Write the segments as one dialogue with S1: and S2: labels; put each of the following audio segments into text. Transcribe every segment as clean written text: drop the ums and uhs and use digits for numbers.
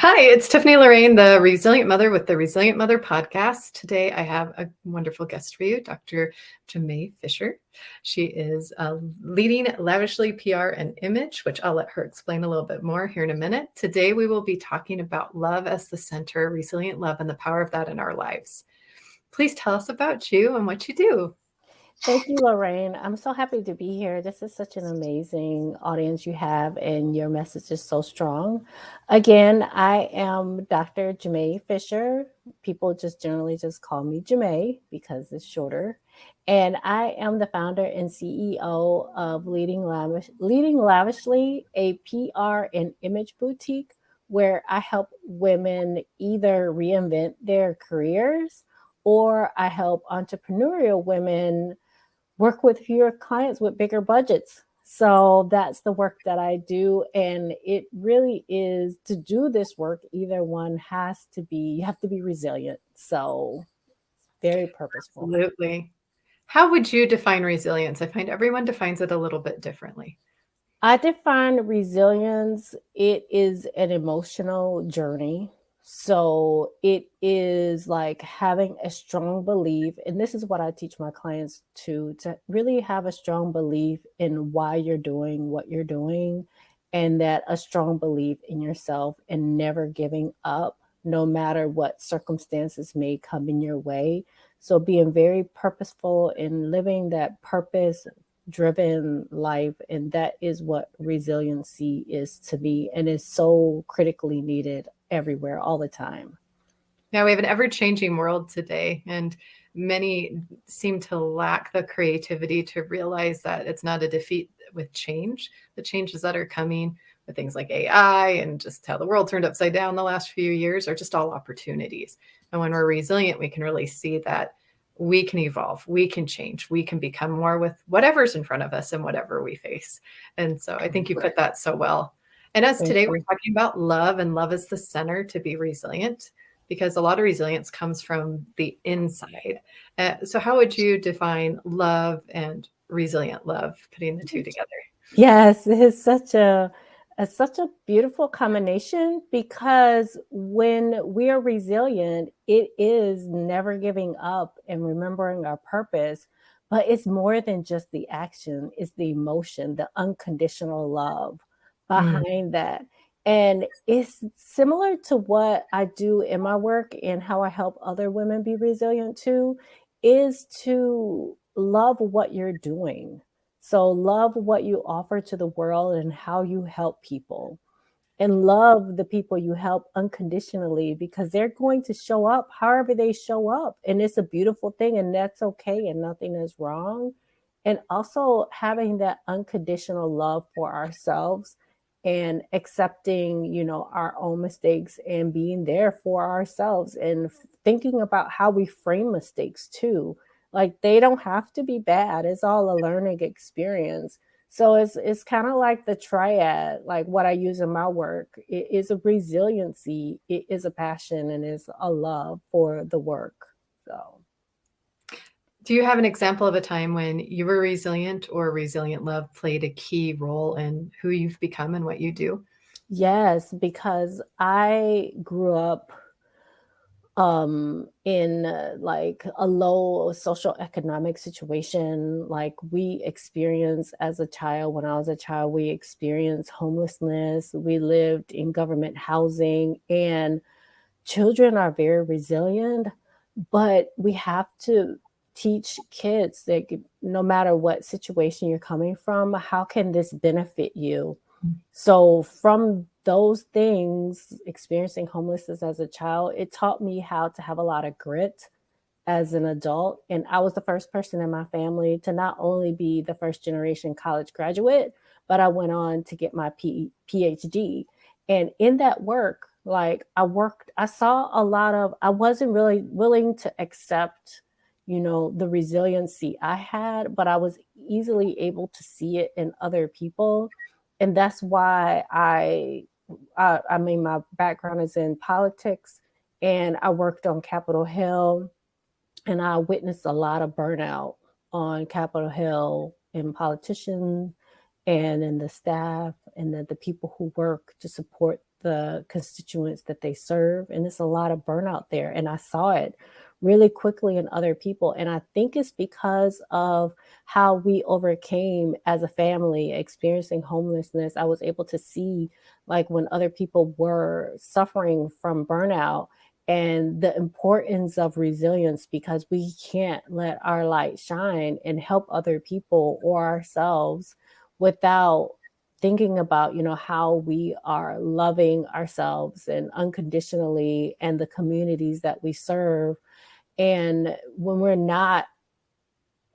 S1: Hi, it's Tiffany Lorraine, the Resilient Mother with the Resilient Mother podcast. Today I have a wonderful guest for you, Dr. Jamay Fisher. She is leading Lavishly PR and Image, which I'll let her explain a little bit more here in a minute. Today we will be talking about love as the center, resilient love, and the power of that in our lives. Please tell us about you and what you do.
S2: Thank you, Lorraine. I'm so happy to be here. This is such an amazing audience you have, and your message is so strong. Again, I am Dr. Jamay Fisher. People just generally just call me Jamay because it's shorter. And I am the founder and CEO of Leading Lavishly, a PR and image boutique where I help women either reinvent their careers or I help entrepreneurial women work with fewer clients with bigger budgets. So that's the work that I do. And it really is to do this work, either one has to be, you have to be resilient. So very purposeful.
S1: Absolutely. How would you define resilience? I find everyone defines it a little bit differently.
S2: I define resilience, it is an emotional journey. So it is like having a strong belief, and this is what I teach my clients to really have a strong belief in why you're doing what you're doing, and that a strong belief in yourself and never giving up no matter what circumstances may come in your way. So being very purposeful in living that purpose driven life, and that is what resiliency is to me, and is so critically needed everywhere all the time.
S1: Now we have an ever-changing world today, and many seem to lack the creativity to realize that it's not a defeat with change. The changes that are coming with things like AI and just how the world turned upside down the last few years are just all opportunities. And when we're resilient, we can really see that we can evolve, we can change, we can become more with whatever's in front of us and whatever we face. And so I think you put that so well. And as
S2: Thank
S1: today we're
S2: you.
S1: talking about love, and love is the center to be resilient, because a lot of resilience comes from the inside. So, how would you define love and resilient love, putting the two together?
S2: Yes, it is such a beautiful combination, because when we are resilient, it is never giving up and remembering our purpose. But it's more than just the action, it's the emotion, the unconditional love
S1: Mm.
S2: behind that. And it's similar to what I do in my work and how I help other women be resilient too, is to love what you're doing. So love what you offer to the world and how you help people. And love the people you help unconditionally, because they're going to show up however they show up. And it's a beautiful thing, and that's okay, and nothing is wrong. And also having that unconditional love for ourselves, and accepting, our own mistakes, and being there for ourselves, and thinking about how we frame mistakes too. Like, they don't have to be bad. It's all a learning experience. So it's kind of like the triad, like what I use in my work. It is a resiliency, it is a passion, and is a love for the work. So
S1: Do you have an example of a time when you were resilient, or resilient love played a key role in who you've become and what you do?
S2: yes, because I grew up in like a low social economic situation. Like, we experienced as a child, when I was a child, we experienced homelessness, we lived in government housing, and children are very resilient, but we have to teach kids that no matter what situation you're coming from, how can this benefit you? So from those things, experiencing homelessness as a child, it taught me how to have a lot of grit as an adult. And I was the first person in my family to not only be the first generation college graduate, but I went on to get my PhD. And in that work, like, I saw a lot of, I wasn't really willing to accept, the resiliency I had, but I was easily able to see it in other people. And that's why I mean, my background is in politics, and I worked on Capitol Hill, and I witnessed a lot of burnout on Capitol Hill in politicians and in the staff, and the people who work to support the constituents that they serve. And it's a lot of burnout there. And I saw it really quickly in other people. And I think it's because of how we overcame as a family experiencing homelessness. I was able to see, like, when other people were suffering from burnout and the importance of resilience, because we can't let our light shine and help other people or ourselves without thinking about, how we are loving ourselves and unconditionally and the communities that we serve. And when we're not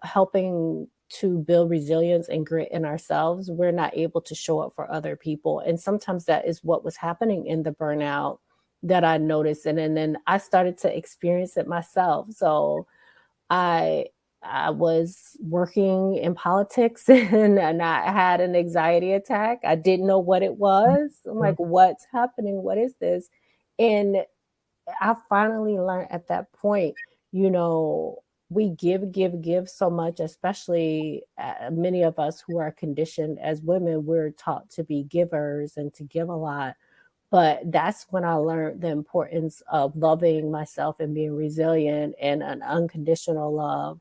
S2: helping to build resilience and grit in ourselves, we're not able to show up for other people. And sometimes that is what was happening in the burnout that I noticed. And then I started to experience it myself. So I I was working in politics and I had an anxiety attack. I didn't know what it was. I'm like, what's happening? What is this? And I finally learned at that point, you know, we give so much, especially many of us who are conditioned as women, we're taught to be givers and to give a lot. But that's when I learned the importance of loving myself and being resilient and an unconditional love.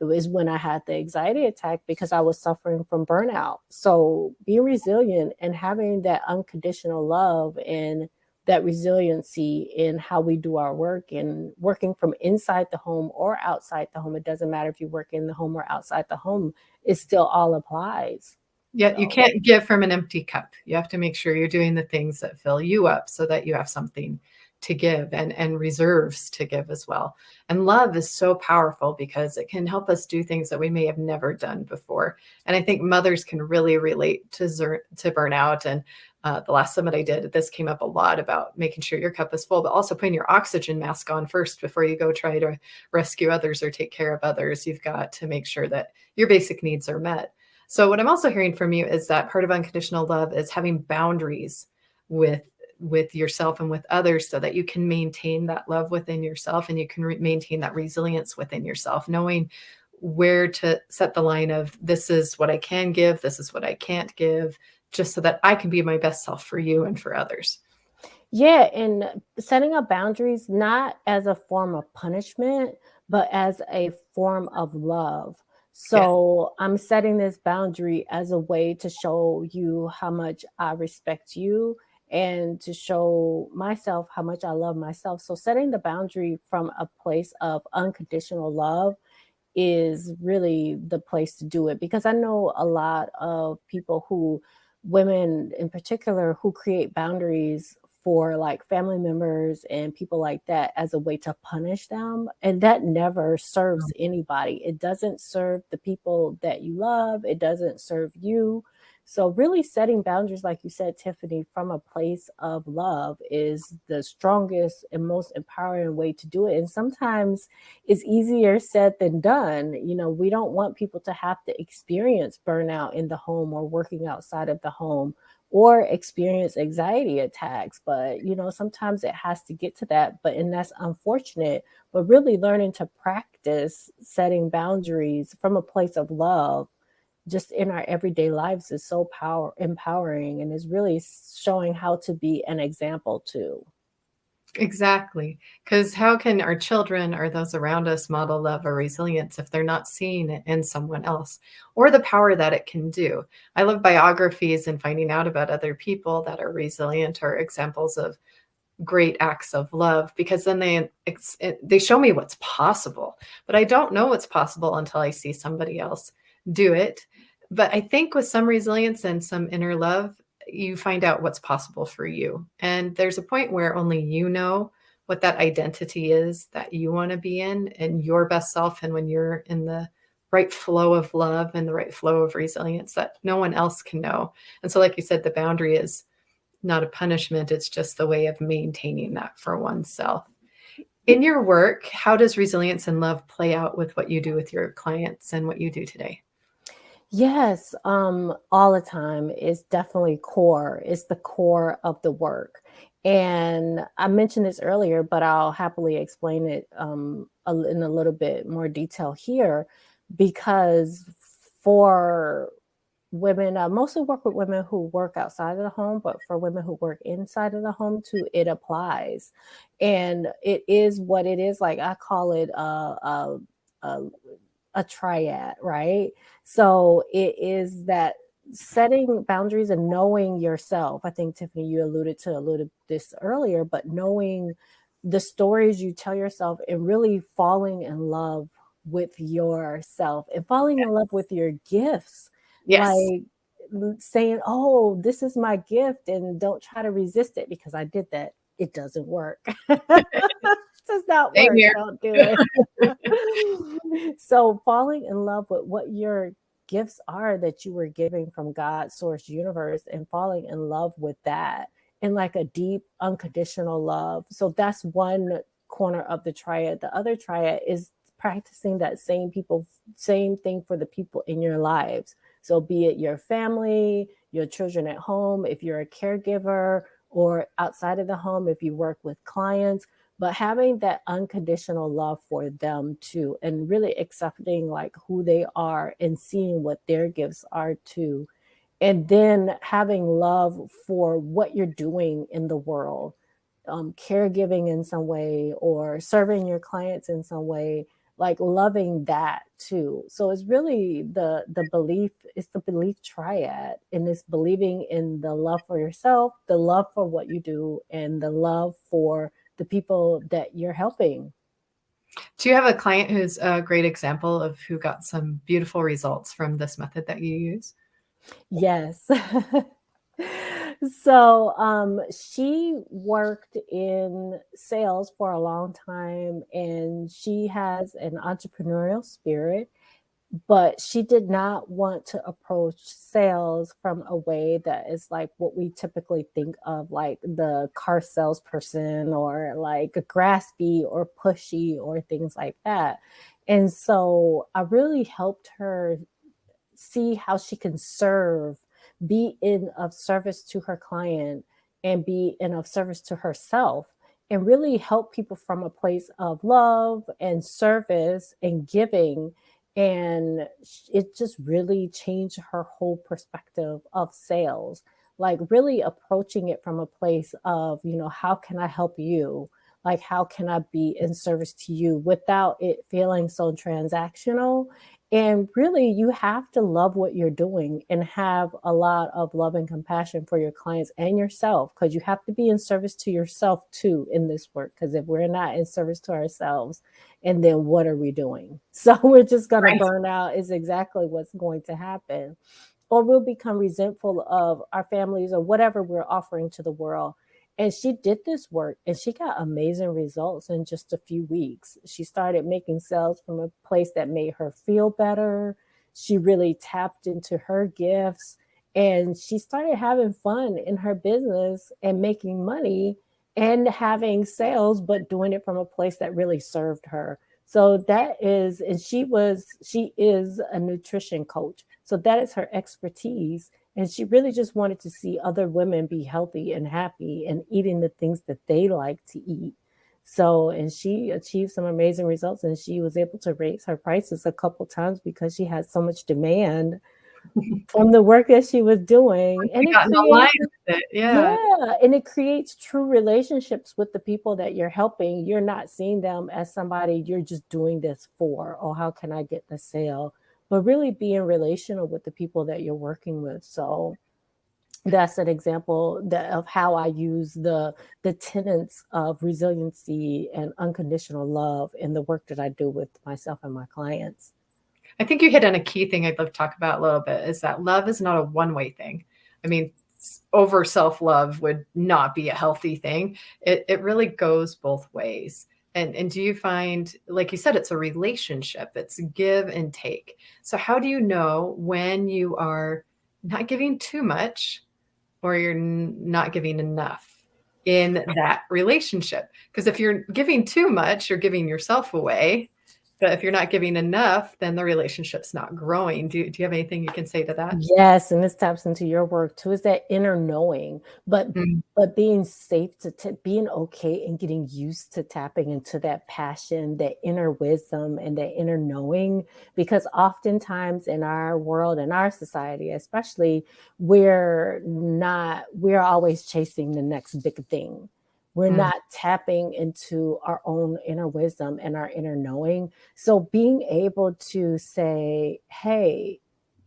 S2: It was when I had the anxiety attack because I was suffering from burnout. So being resilient and having that unconditional love and that resiliency in how we do our work and working from inside the home or outside the home. It doesn't matter if you work in the home or outside the home, it still all applies.
S1: Yeah, you
S2: So
S1: can't give from an empty cup. You have to make sure you're doing the things that fill you up so that you have something to give and reserves to give as well. And love is so powerful because it can help us do things that we may have never done before. And I think mothers can really relate to burnout. And the last summit I did, this came up a lot about making sure your cup is full, but also putting your oxygen mask on first before you go try to rescue others or take care of others. You've got to make sure that your basic needs are met. So what I'm also hearing from you is that part of unconditional love is having boundaries with yourself and with others so that you can maintain that love within yourself and you can maintain that resilience within yourself, knowing where to set the line of this is what I can give, this is what I can't give, just so that I can be my best self for you and for others.
S2: yeah, and setting up boundaries not as a form of punishment, but as a form of love.
S1: Yeah.
S2: So I'm setting this boundary as a way to show you how much I respect you and to show myself how much I love myself. So setting the boundary from a place of unconditional love is really the place to do it, because I know a lot of people who, women in particular, who create boundaries for like family members and people like that as a way to punish them. And that never serves anybody. It doesn't serve the people that you love, it doesn't serve you. So, really setting boundaries, like you said, Tiffany, from a place of love is the strongest and most empowering way to do it. And sometimes it's easier said than done. We don't want people to have to experience burnout in the home or working outside of the home or experience anxiety attacks. But, sometimes it has to get to that. And that's unfortunate. But really learning to practice setting boundaries from a place of love just in our everyday lives is so empowering and is really showing how to be an example too.
S1: Exactly. Because how can our children or those around us model love or resilience if they're not seeing it in someone else or the power that it can do? I love biographies and finding out about other people that are resilient or examples of great acts of love, because then they show me what's possible. But I don't know what's possible until I see somebody else do it. But I think with some resilience and some inner love, you find out what's possible for you. And there's a point where only you know what that identity is that you want to be in and your best self. And when you're in the right flow of love and the right flow of resilience that no one else can know. And so, like you said, the boundary is not a punishment. It's just the way of maintaining that for oneself. In your work, how does resilience and love play out with what you do with your clients and what you do today?
S2: Yes, all the time is definitely core. It's the core of the work. And I mentioned this earlier, but I'll happily explain it in a little bit more detail here, because for women, mostly work with women who work outside of the home, but for women who work inside of the home too, it applies. And it is what it is. Like I call it a, a triad, right? So it is that setting boundaries and knowing yourself. I think Tiffany, you alluded to a little this earlier, but knowing the stories you tell yourself and really falling in love with yourself and falling in love with your gifts.
S1: Yes.
S2: Like saying, oh, this is my gift, and don't try to resist it because I did that. It doesn't work. Does not
S1: Same
S2: work.
S1: here.
S2: Don't do it. So falling in love with what your gifts are that you were given from God, source, universe, and falling in love with that in like a deep, unconditional love. So that's one corner of the triad. The other triad is practicing that same thing for the people in your lives. So be it your family, your children at home, if you're a caregiver, or outside of the home, if you work with clients, but having that unconditional love for them too, and really accepting like who they are and seeing what their gifts are too, and then having love for what you're doing in the world, caregiving in some way or serving your clients in some way, like loving that too. So it's really the belief, it's the belief triad, and it's believing in the love for yourself, the love for what you do, and the love for the people that you're helping.
S1: Do you have a client who's a great example of who got some beautiful results from this method that you use?
S2: Yes. So she worked in sales for a long time, and she has an entrepreneurial spirit, but she did not want to approach sales from a way that is like what we typically think of, like the car salesperson or like graspy or pushy or things like that. And so I really helped her see how she can serve, be in of service to her client, and be in of service to herself, and really help people from a place of love and service and giving. And it just really changed her whole perspective of sales, like really approaching it from a place of, how can I help you? Like, how can I be in service to you without it feeling so transactional? And really, you have to love what you're doing and have a lot of love and compassion for your clients and yourself, because you have to be in service to yourself too in this work. Because if we're not in service to ourselves, and then what are we doing? So we're just going to
S1: Right.
S2: burn out, is exactly what's going to happen. Or we'll become resentful of our families or whatever we're offering to the world. And she did this work and she got amazing results in just a few weeks. She started making sales from a place that made her feel better. She really tapped into her gifts and she started having fun in her business and making money and having sales, but doing it from a place that really served her. So that is, and she is a nutrition coach. So that is her expertise. And she really just wanted to see other women be healthy and happy and eating the things that they like to eat. So, and she achieved some amazing results, and she was able to raise her prices a couple times because she had so much demand from the work that she was doing. And
S1: We
S2: it
S1: got in line
S2: creates,
S1: with it. Yeah.
S2: yeah, and it creates true relationships with the people that you're helping. You're not seeing them as somebody you're just doing this for, or how can I get the sale, but really being relational with the people that you're working with. So that's an example of how I use the tenets of resiliency and unconditional love in the work that I do with myself and my clients.
S1: I think you hit on a key thing I'd love to talk about a little bit is that love is not a one-way thing. I mean, over self-love would not be a healthy thing. It really goes both ways. And do you find, like you said, it's a relationship, it's give and take. So how do you know when you are not giving too much or you're not giving enough in that relationship? Because if you're giving too much, you're giving yourself away. But if you're not giving enough, then the relationship's not growing. Do you have anything you can say to that?
S2: Yes, and this taps into your work too, is that inner knowing, but
S1: Mm,
S2: but being safe to being okay and getting used to tapping into that passion, that inner wisdom, and that inner knowing, because oftentimes in our world, in our society, especially, we're always chasing the next big thing. We're
S1: mm,
S2: not tapping into our own inner wisdom and our inner knowing. So being able to say, hey,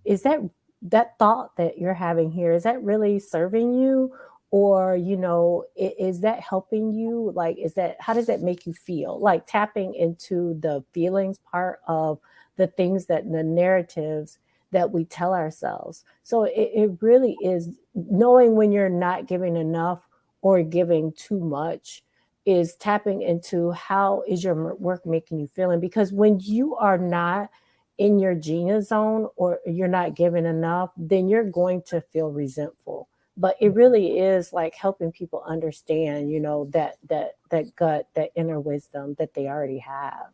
S2: is that thought that you're having here, is that really serving you? Or, is that helping you? Like, how does that make you feel? Like tapping into the feelings part of the narratives that we tell ourselves. So it really is knowing when you're not giving enough or giving too much, is tapping into how is your work making you feeling? Because when you are not in your genius zone or you're not giving enough, then you're going to feel resentful. But it really is like helping people understand, that gut, that inner wisdom that they already have.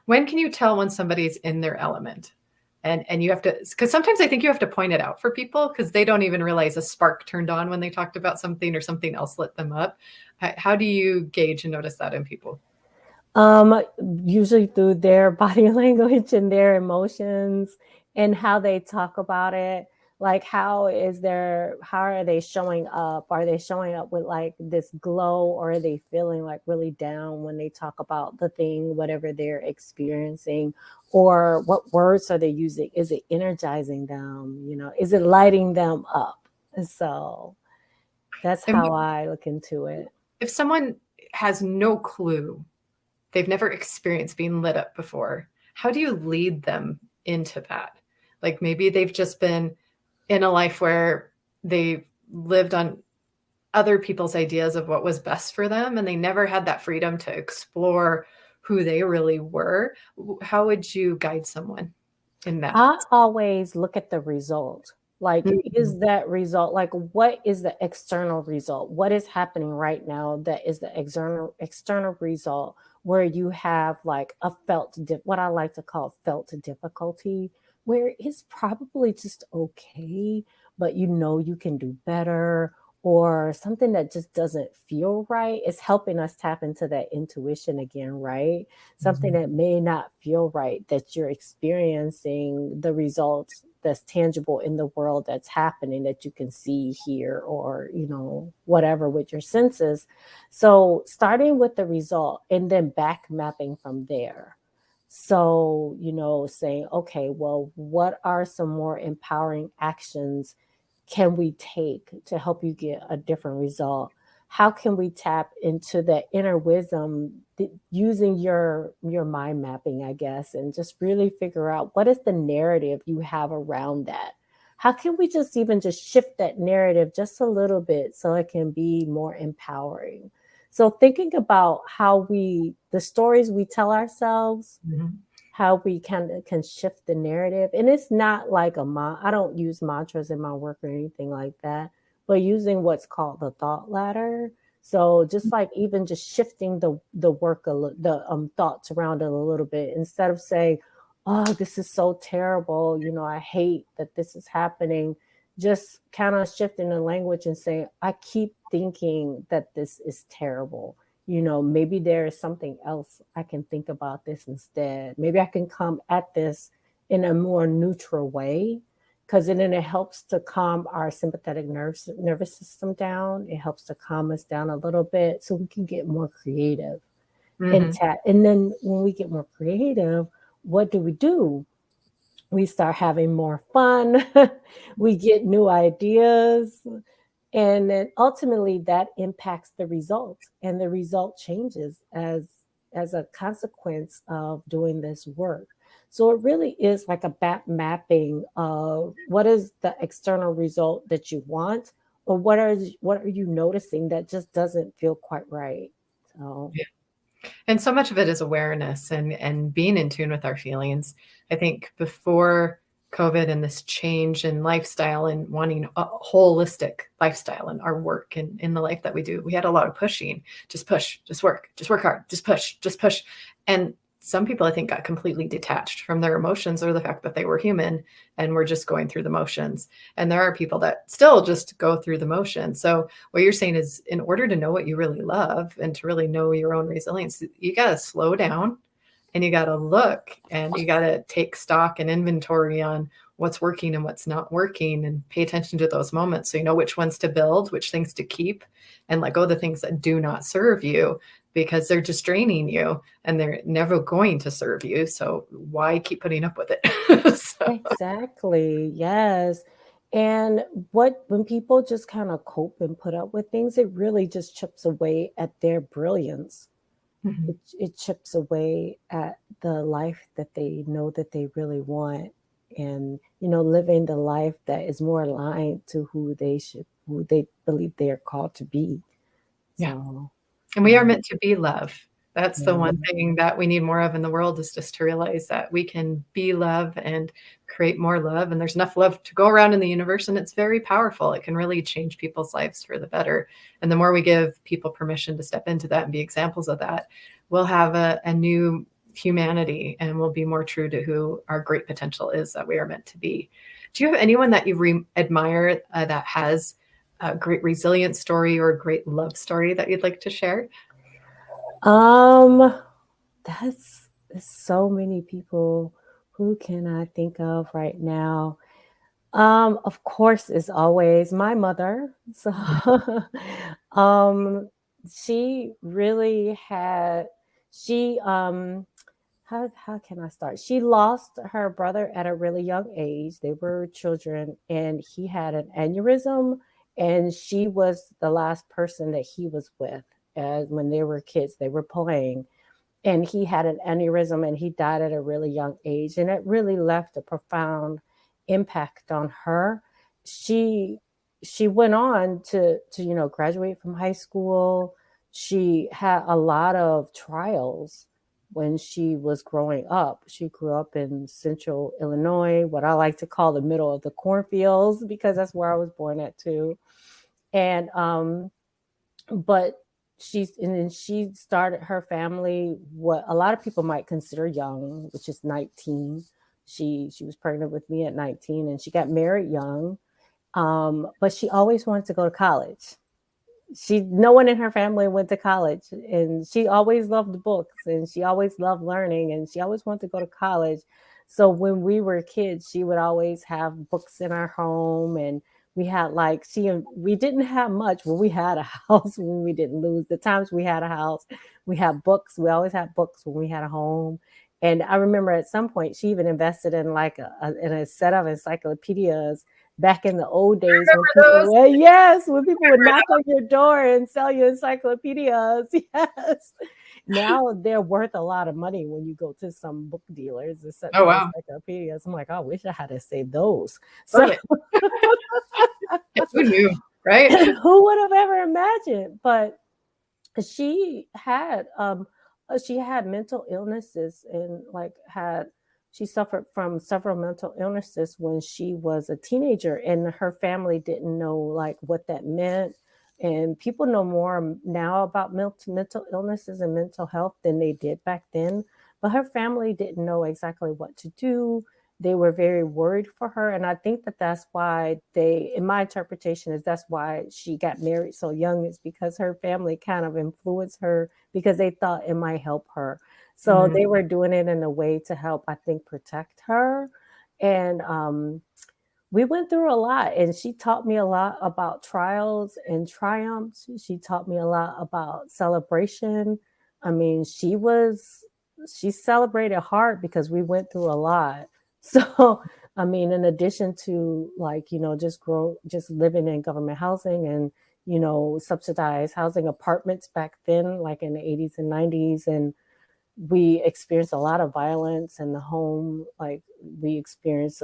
S1: when can you tell when somebody's in their element? And you have to, because sometimes I think you have to point it out for people because they don't even realize a spark turned on when they talked about something or something else lit them up. How do you gauge and notice that in people?
S2: Usually through their body language and their emotions and how they talk about it. Like, how are they showing up? Are they showing up with like this glow, or are they feeling like really down when they talk about the thing, whatever they're experiencing? Or what words are they using? Is it energizing them? Is it lighting them up? So that's
S1: And
S2: how I look into it.
S1: if someone has no clue, they've never experienced being lit up before, how do you lead them into that? Like maybe they've just been in a life where they lived on other people's ideas of what was best for them and they never had that freedom to explore who they really were. How would you guide someone in that?
S2: I always look at the result. Like,
S1: Mhm.
S2: is that result, like, what is the external result? What is happening right now that is the external result where you have like what I like to call felt difficulty, where it's probably just okay, but you can do better, or something that just doesn't feel right. It's helping us tap into that intuition again, right? Something
S1: Mhm.
S2: that may not feel right, that you're experiencing the results that's tangible in the world that's happening, that you can see, hear, or whatever with your senses. So starting with the result and then back mapping from there. So saying, okay, well, what are some more empowering actions can we take to help you get a different result? How can we tap into that inner wisdom using your mind mapping, I guess, and just really figure out what is the narrative you have around that? How can we just shift that narrative just a little bit so it can be more empowering? So thinking about the stories we tell ourselves,
S1: Mhm.
S2: how we can shift the narrative. And it's not like I don't use mantras in my work or anything like that, but using what's called the thought ladder. So just like even just shifting the work the thoughts around it a little bit, instead of saying, oh, this is so terrible, I hate that this is happening, just kind of shifting the language and saying, I keep thinking that this is terrible. Maybe there is something else I can think about this instead. Maybe I can come at this in a more neutral way, because then it helps to calm our sympathetic nervous system down. It helps to calm us down a little bit so we can get more creative and
S1: Mhm.
S2: and then when we get more creative, what do? We start having more fun. We get new ideas, and then ultimately that impacts the result, and the result changes as a consequence of doing this work. So it really is like a mapping of what is the external result that you want, or what are you noticing that just doesn't feel quite right. So
S1: And so much of it is awareness and being in tune with our feelings. I think before COVID and this change in lifestyle and wanting a holistic lifestyle in our work and in the life that we do, we had a lot of pushing. Just push, just work hard, just push, just push. And some people, I think, got completely detached from their emotions or the fact that they were human and were just going through the motions. And there are people that still just go through the motions. So what you're saying is, in order to know what you really love and to really know your own resilience, you got to slow down and you got to look and you got to take stock and inventory on what's working and what's not working, and pay attention to those moments so you know which ones to build, which things to keep, and let go of the things that do not serve you, because they're just draining you and they're never going to serve you. So why keep putting up with it? So,
S2: Exactly. Yes. And when people just kind of cope and put up with things, it really just chips away at their brilliance.
S1: mhm.
S2: It chips away at the life that they know that they really want, and living the life that is more aligned to who they believe they are called to be.
S1: Yeah.
S2: So
S1: And we
S2: yeah.
S1: are meant to be love. That's the
S2: Yeah.
S1: one thing that we need more of in the world, is just to realize that we can be love and create more love. And there's enough love to go around in the universe. And it's very powerful. It can really change people's lives for the better. And the more we give people permission to step into that and be examples of that, we'll have a new humanity, and we'll be more true to who our great potential is that we are meant to be. Do you have anyone that you admire that has a great resilience story or a great love story that you'd like to share?
S2: Um, there's so many people. Who can I think of right now? Of course, as always, my mother. So, um, she really had, she, how can I start? She lost her brother at a really young age. They were children, and he had an aneurysm, and she was the last person that he was with. As when they were kids, they were playing, and he had an aneurysm and he died at a really young age, and it really left a profound impact on her. She she went on to graduate from high school. She had a lot of trials when she was growing up. She grew up in central Illinois, what I like to call the middle of the cornfields, because that's where I was born at too. And but and then she started her family what a lot of people might consider young, which is 19. She was pregnant with me at 19, and she got married young. But she always wanted to go to college. No one in her family went to college, and she always loved books, and she always loved learning, and she always wanted to go to college. So when we were kids, she would always have books in our home, and we had like we didn't have much, but we had a house when we didn't lose. The times we had a house, we had books. We always had books when we had a home. And I remember at some point she even invested in like in a set of encyclopedias back in the old days when
S1: Those.
S2: when people would knock on your door and sell you encyclopedias. Yes. Now they're worth a lot of money when you go to some book dealers, the sets
S1: Oh,
S2: of
S1: wow.
S2: encyclopedias. I'm like, I wish I had to save those. So
S1: Right. Who knew? Right.
S2: who would have ever imagined? But she had mental illnesses, and like had she suffered from several mental illnesses when she was a teenager, and her family didn't know like what that meant. And people know more now about mental illnesses and mental health than they did back then, but her family didn't know exactly what to do. They were very worried for her, and I think that that's why in my interpretation is that's why she got married so young, is because her family kind of influenced her because they thought it might help her. So
S1: Mhm.
S2: they were doing it in a way to help, I think, protect her. And we went through a lot, and she taught me a lot about trials and triumphs. She taught me a lot about celebration. I mean, she celebrated hard because we went through a lot. So, I mean, in addition to like, just living in government housing and, subsidized housing apartments back then, like in the 80s and 90s, and we experienced a lot of violence in the home. Like we experienced,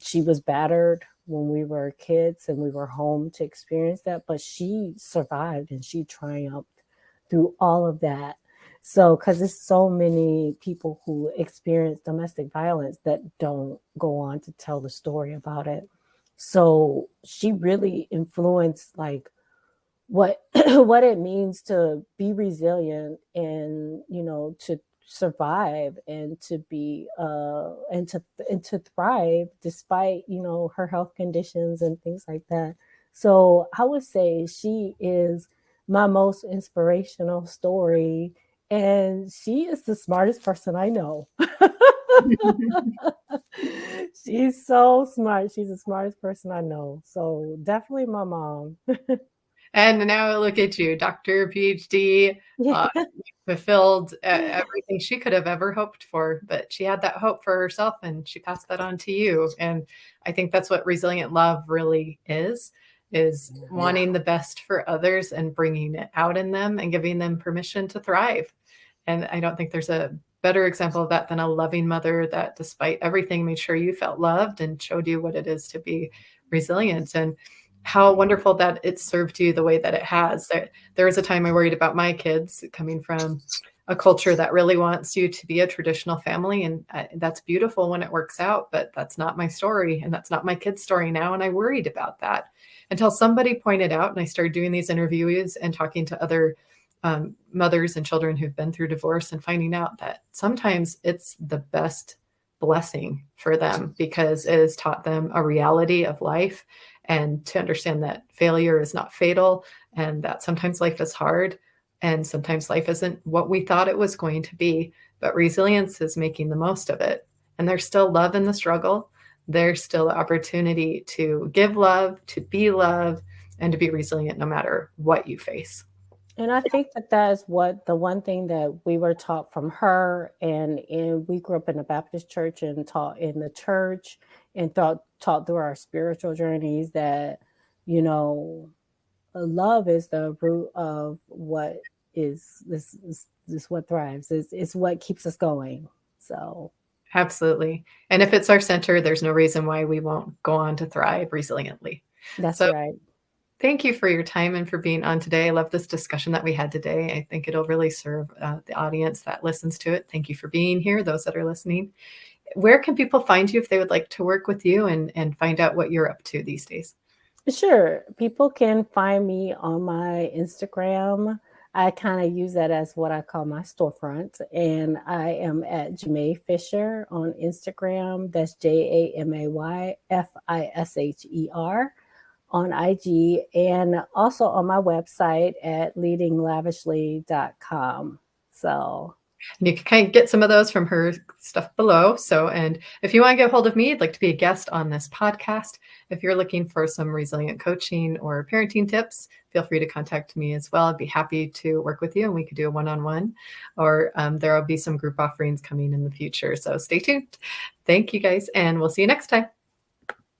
S2: she was battered when we were kids and we were home to experience that, but she survived and she triumphed through all of that. So, because there's so many people who experience domestic violence that don't go on to tell the story about it. So she really influenced like what what it means to be resilient and to survive and to be and to thrive despite, you know, her health conditions and things like that. So I would say she is my most inspirational story, and she is the smartest person I know. She's so smart. She's the smartest person I know. So definitely my mom.
S1: And now look at you, Dr. PhD,
S2: Yeah.
S1: fulfilled everything she could have ever hoped for, but she had that hope for herself and she passed that on to you. And I think that's what resilient love really is wanting the best for others and bringing it out in them and giving them permission to thrive. And I don't think there's a better example of that than a loving mother that despite everything made sure you felt loved and showed you what it is to be resilient. And how wonderful that it served you the way that it has. There was a time I worried about my kids coming from a culture that really wants you to be a traditional family. And that's beautiful when it works out, but that's not my story. And that's not my kid's story now. And I worried about that until somebody pointed out, and I started doing these interviews and talking to other mothers and children who've been through divorce and finding out that sometimes it's the best blessing for them because it has taught them a reality of life and to understand that failure is not fatal and that sometimes life is hard and sometimes life isn't what we thought it was going to be, but resilience is making the most of it. And there's still love in the struggle. There's still opportunity to give love, to be loved, and to be resilient no matter what you face.
S2: And I think that that is what the one thing that we were taught from her, and we grew up in a Baptist church and taught in the church and taught through our spiritual journeys that, you know, love is the root of what is this what thrives. It's what keeps us going. So
S1: Absolutely. And if it's our center, there's no reason why we won't go on to thrive resiliently.
S2: that's
S1: So
S2: right.
S1: thank you for your time and for being on today. I love this discussion that we had today. I think it'll really serve the audience that listens to it. Thank you for being here, those that are listening. Where can people find you if they would like to work with you and find out what you're up to these days?
S2: Sure. People can find me on my Instagram. I kind of use that as what I call my storefront. And I am at Jamay Fisher on Instagram. That's JamayFisher on IG, and also on my website at leadinglavishly.com. So
S1: And you can kind of get some of those from her stuff below. So, and if you want to get a hold of me, I'd like to be a guest on this podcast. If you're looking for some resilient coaching or parenting tips, feel free to contact me as well. I'd be happy to work with you and we could do a one-on-one, or there will be some group offerings coming in the future. So stay tuned. Thank you guys, and we'll see you next time.